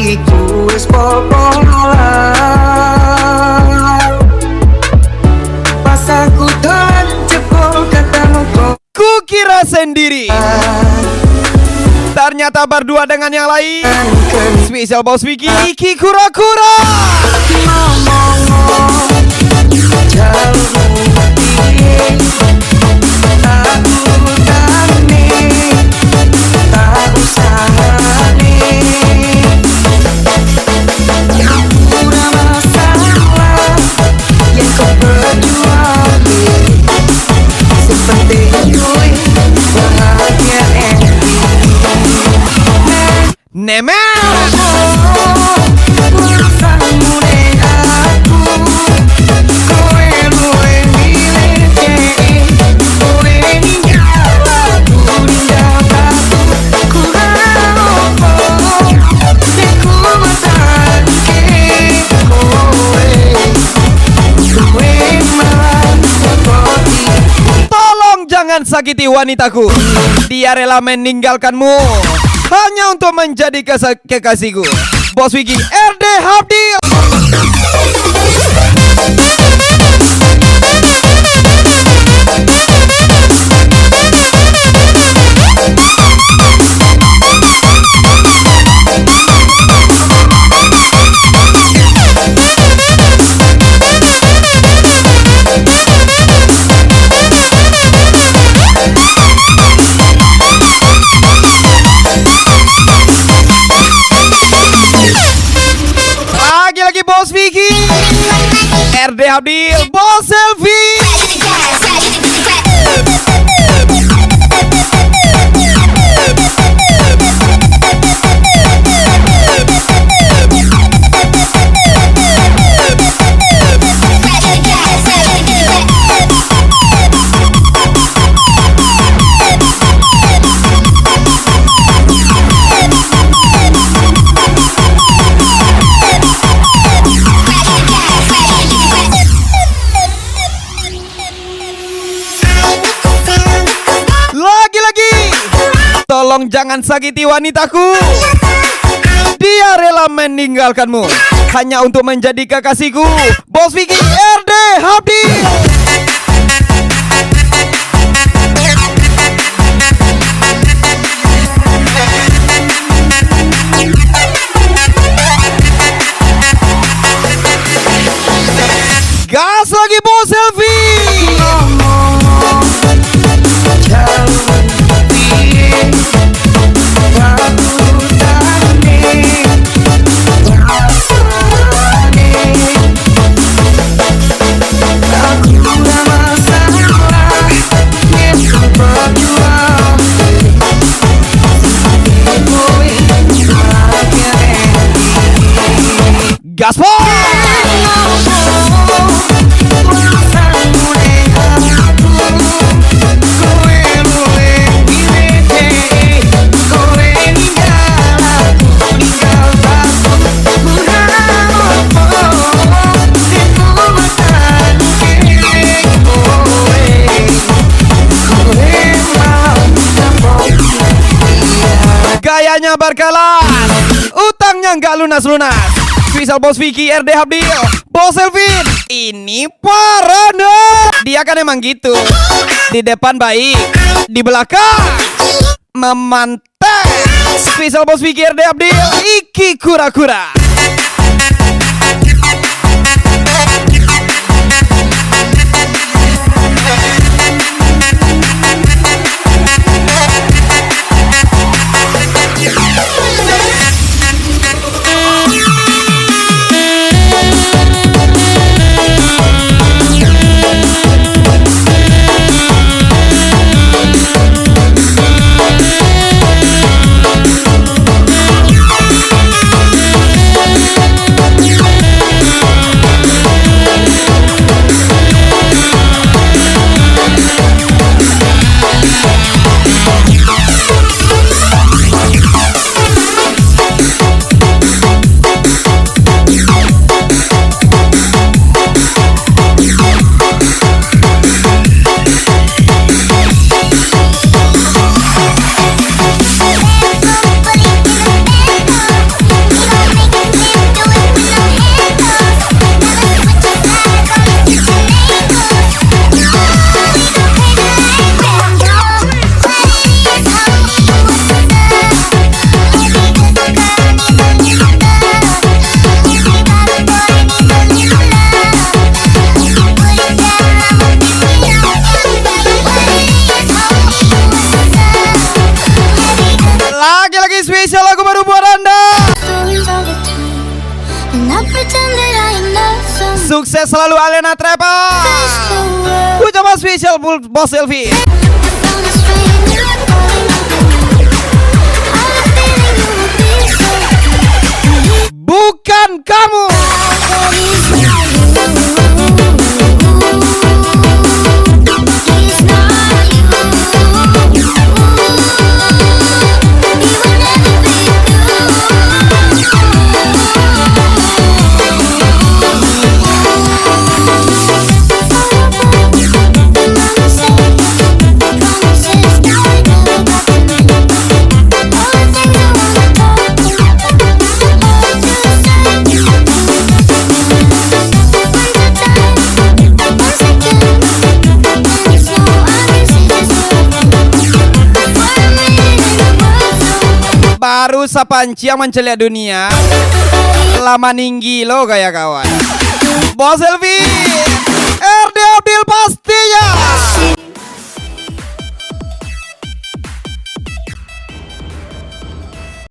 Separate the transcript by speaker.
Speaker 1: hatiku wis popolan. Pas aku dolan jebol ketemu kok.
Speaker 2: Kukira sendiri, ternyata berdua dengan yang lain. Spesial Bos Vicky, Iki kura-kura.
Speaker 1: Ngomong jalurmu piye, aku tani tak usahane. Ora masalah yang kau berjuang, sing penting kowe bahagia
Speaker 2: Nemen. Jangan sakiti wanitaku. Dia rela meninggalkanmu hanya untuk menjadi kekasihku. Bos Vicky RD Habdil. Lagi Bos Vicky RD Habdil, Bos Selfie. Tolong jangan sakiti wanitaku. Dia rela meninggalkanmu hanya untuk menjadi kekasihku. Bos Vicky RD Habdil. Gas lagi Bos Selfie. Gaspol. Gayanya berkelas, utangnya nggak lunas-lunas. Spesial Bos Vicky RD Habdil, Bos Elvin. Ini parah. Dia kan emang gitu. Di depan baik, di belakang memantap. Spesial Bos Vicky RD Habdil, Iki kura-kura. Sukses selalu Alena Trevor. Ucapan spesial Bos Selfie. Bukan kamu. Baru sapanci yang mencelia dunia lama ninggi lo kayak kawan. Bos Selfie RD Abdil pastinya.